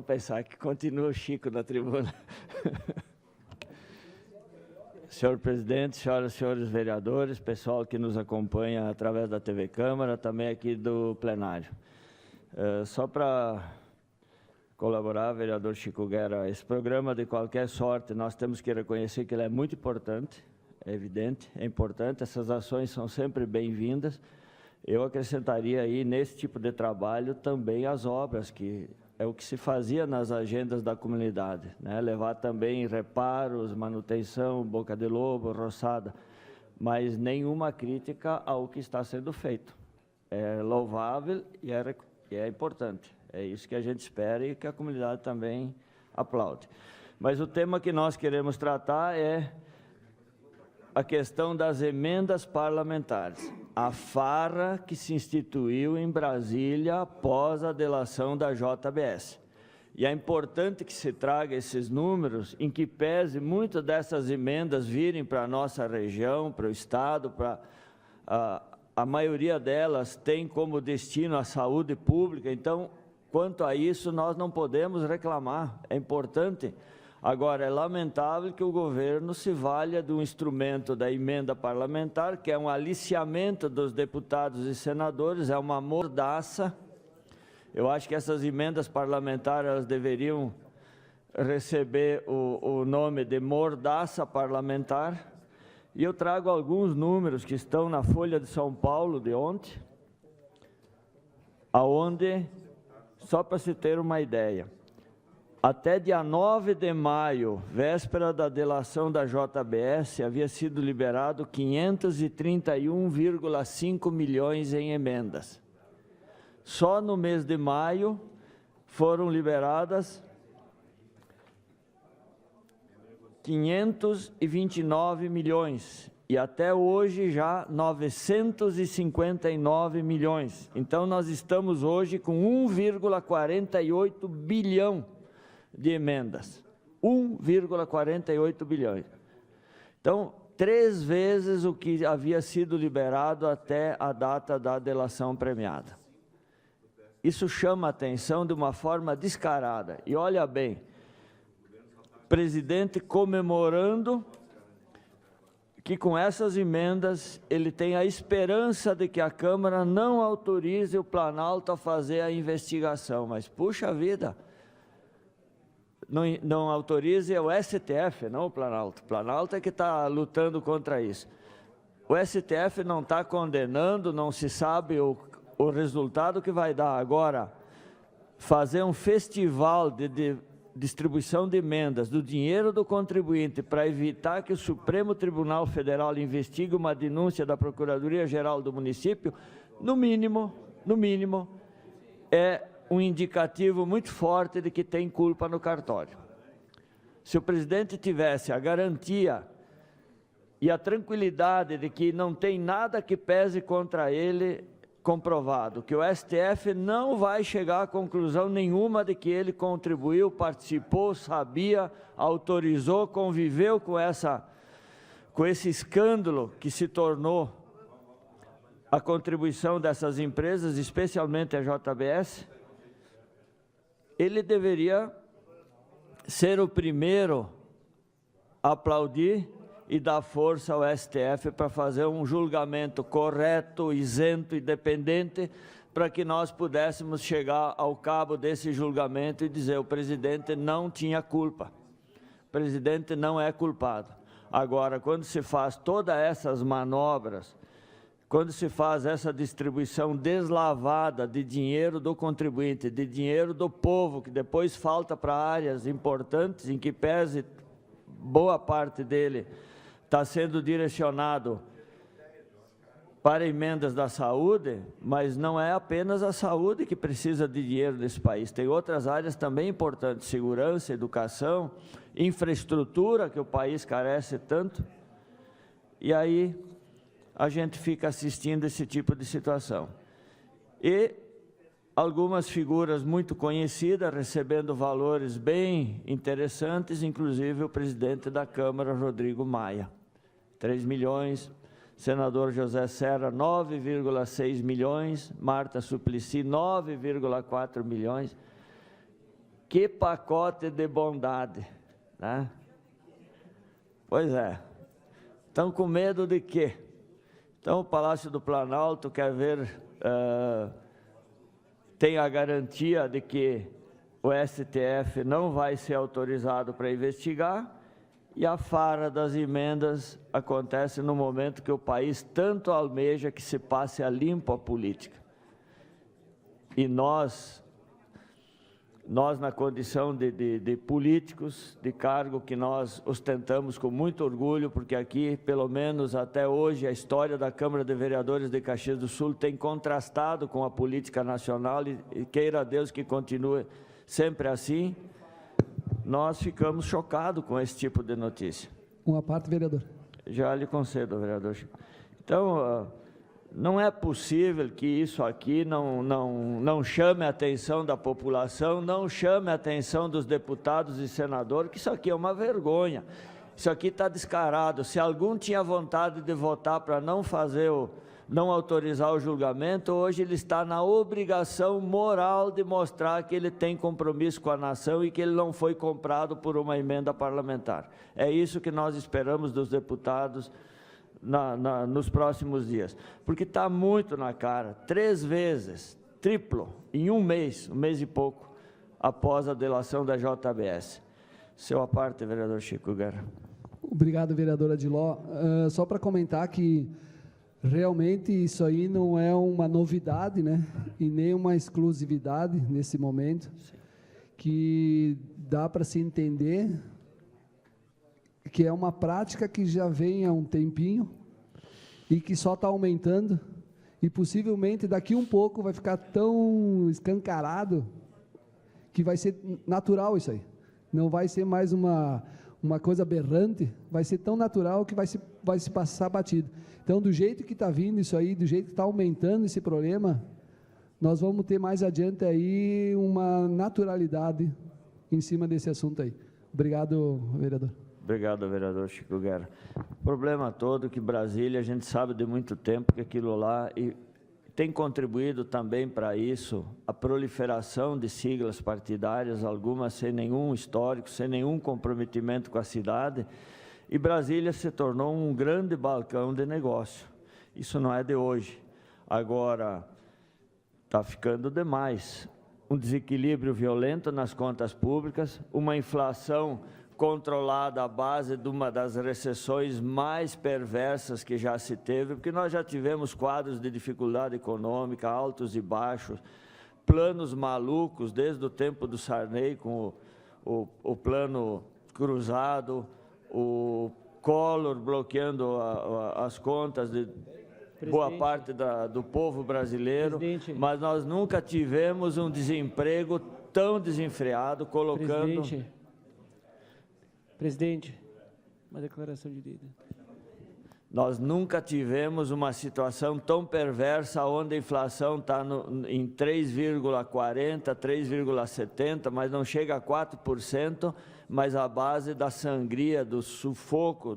pensar que continua o Chico na tribuna. Senhor presidente, senhoras e senhores vereadores, pessoal que nos acompanha através da TV Câmara, também aqui do plenário. Só para colaborar, vereador Chico Guerra, esse programa, de qualquer sorte, nós temos que reconhecer que ele é muito importante, é evidente, é importante, essas ações são sempre bem-vindas. Eu acrescentaria aí, nesse tipo de trabalho, também as obras, que é o que se fazia nas agendas da comunidade, né? Levar também reparos, manutenção, boca de lobo, roçada, mas nenhuma crítica ao que está sendo feito. É louvável e é importante. É isso que a gente espera e que a comunidade também aplaude. Mas o tema que nós queremos tratar é a questão das emendas parlamentares, a farra que se instituiu em Brasília após a delação da JBS. E é importante que se traga esses números, em que pese muitas dessas emendas virem para a nossa região, para o Estado, para a maioria delas tem como destino a saúde pública. Então, quanto a isso, nós não podemos reclamar, é importante. Agora, é lamentável que o governo se valha do instrumento da emenda parlamentar, que é um aliciamento dos deputados e senadores, é uma mordaça. Eu acho que essas emendas parlamentares elas deveriam receber o nome de mordaça parlamentar. E eu trago alguns números que estão na Folha de São Paulo de ontem, aonde, só para se ter uma ideia, até dia 9 de maio, véspera da delação da JBS, havia sido liberado 531,5 milhões em emendas. Só no mês de maio foram liberadas 529 milhões e até hoje já 959 milhões. Então, nós estamos hoje com 1,48 bilhão de emendas, 1,48 bilhões. Então, 3 vezes o que havia sido liberado até a data da delação premiada. Isso chama a atenção de uma forma descarada. E olha bem, o presidente comemorando que com essas emendas ele tem a esperança de que a Câmara não autorize o Planalto a fazer a investigação. Mas, puxa vida, não autorize o STF, não o Planalto. O Planalto é que está lutando contra isso. O STF não está condenando, não se sabe o resultado que vai dar. Agora, fazer um festival de distribuição de emendas do dinheiro do contribuinte para evitar que o Supremo Tribunal Federal investigue uma denúncia da Procuradoria-Geral do município, no mínimo, é um indicativo muito forte de que tem culpa no cartório. Se o presidente tivesse a garantia e a tranquilidade de que não tem nada que pese contra ele comprovado, que o STF não vai chegar a conclusão nenhuma de que ele contribuiu, participou, sabia, autorizou, conviveu com esse escândalo que se tornou a contribuição dessas empresas, especialmente a JBS, ele deveria ser o primeiro a aplaudir e dar força ao STF para fazer um julgamento correto, isento, independente, para que nós pudéssemos chegar ao cabo desse julgamento e dizer: o presidente não tinha culpa, o presidente não é culpado. Agora, quando se faz todas essas manobras, quando se faz essa distribuição deslavada de dinheiro do contribuinte, de dinheiro do povo, que depois falta para áreas importantes, em que pese boa parte dele está sendo direcionado para emendas da saúde, mas não é apenas a saúde que precisa de dinheiro nesse país. Tem outras áreas também importantes: segurança, educação, infraestrutura, que o país carece tanto. E aí a gente fica assistindo esse tipo de situação. E algumas figuras muito conhecidas recebendo valores bem interessantes, inclusive o presidente da Câmara, Rodrigo Maia, 3 milhões, senador José Serra, 9,6 milhões, Marta Suplicy, 9,4 milhões. Que pacote de bondade, né? Pois é. Estão com medo de quê? Então, o Palácio do Planalto quer ver, tem a garantia de que o STF não vai ser autorizado para investigar, e a farra das emendas acontece no momento que o país tanto almeja que se passe a limpo a política. E nós na condição de políticos, de cargo que nós ostentamos com muito orgulho, porque aqui, pelo menos até hoje, a história da Câmara de Vereadores de Caxias do Sul tem contrastado com a política nacional, e queira Deus que continue sempre assim, nós ficamos chocados com esse tipo de notícia. Uma parte, vereador. Já lhe concedo, vereador. Então, não é possível que isso aqui não chame a atenção da população, não chame a atenção dos deputados e senadores, que isso aqui é uma vergonha. Isso aqui está descarado. Se algum tinha vontade de votar para não autorizar o julgamento, hoje ele está na obrigação moral de mostrar que ele tem compromisso com a nação e que ele não foi comprado por uma emenda parlamentar. É isso que nós esperamos dos deputados nos próximos dias, porque está muito na cara, 3 vezes, triplo, em um mês e pouco, após a delação da JBS. Seu à parte, vereador Chico Guerra. Obrigado, vereador Adiló. Só para comentar que realmente isso aí não é uma novidade, né? E nem uma exclusividade nesse momento. Sim. Que dá para se entender que é uma prática que já vem há um tempinho e que só está aumentando, e possivelmente daqui um pouco vai ficar tão escancarado que vai ser natural isso aí. Não vai ser mais uma coisa aberrante, vai ser tão natural que vai se passar batido. Então, do jeito que está vindo isso aí, do jeito que está aumentando esse problema, nós vamos ter mais adiante aí uma naturalidade em cima desse assunto aí. Obrigado, vereador. Obrigado, vereador Chico Guerra. O problema todo é que Brasília, a gente sabe de muito tempo que aquilo lá, e tem contribuído também para isso, a proliferação de siglas partidárias, algumas sem nenhum histórico, sem nenhum comprometimento com a cidade, e Brasília se tornou um grande balcão de negócio. Isso não é de hoje. Agora, está ficando demais. Um desequilíbrio violento nas contas públicas, uma inflação controlada à base de uma das recessões mais perversas que já se teve, porque nós já tivemos quadros de dificuldade econômica, altos e baixos, planos malucos, desde o tempo do Sarney, com o plano cruzado, o Collor bloqueando as contas de boa parte do povo brasileiro, mas nós nunca tivemos um desemprego tão desenfreado, colocando... Presidente, uma declaração de líder. Nós nunca tivemos uma situação tão perversa, onde a inflação está em 3,40%, 3,70%, mas não chega a 4%, mas a base da sangria, do sufoco,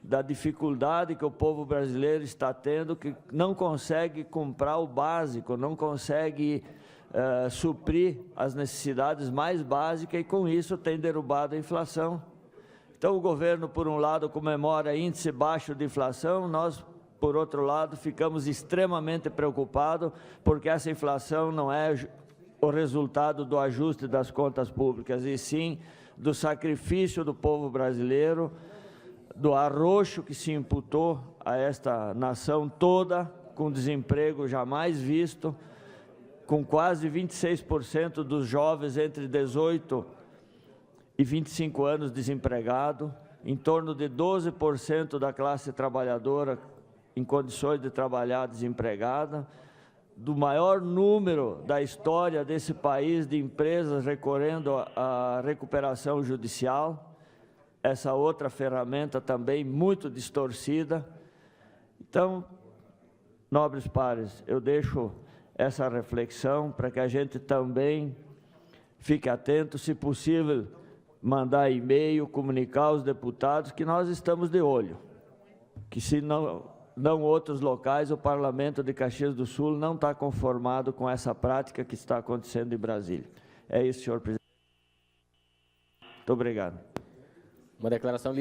da dificuldade que o povo brasileiro está tendo, que não consegue comprar o básico, não consegue suprir as necessidades mais básicas, e com isso tem derrubado a inflação. Então, o governo, por um lado, comemora índice baixo de inflação, nós, por outro lado, ficamos extremamente preocupados, porque essa inflação não é o resultado do ajuste das contas públicas, e sim do sacrifício do povo brasileiro, do arroxo que se imputou a esta nação toda, com desemprego jamais visto, com quase 26% dos jovens entre 18 e 25 anos desempregados, em torno de 12% da classe trabalhadora em condições de trabalhar desempregada, do maior número da história desse país de empresas recorrendo à recuperação judicial, essa outra ferramenta também muito distorcida. Então, nobres pares, eu deixo essa reflexão para que a gente também fique atento, se possível, mandar e-mail, comunicar aos deputados que nós estamos de olho, que se não outros locais, o Parlamento de Caxias do Sul não está conformado com essa prática que está acontecendo em Brasília. É isso, senhor presidente. Muito obrigado. Uma declaração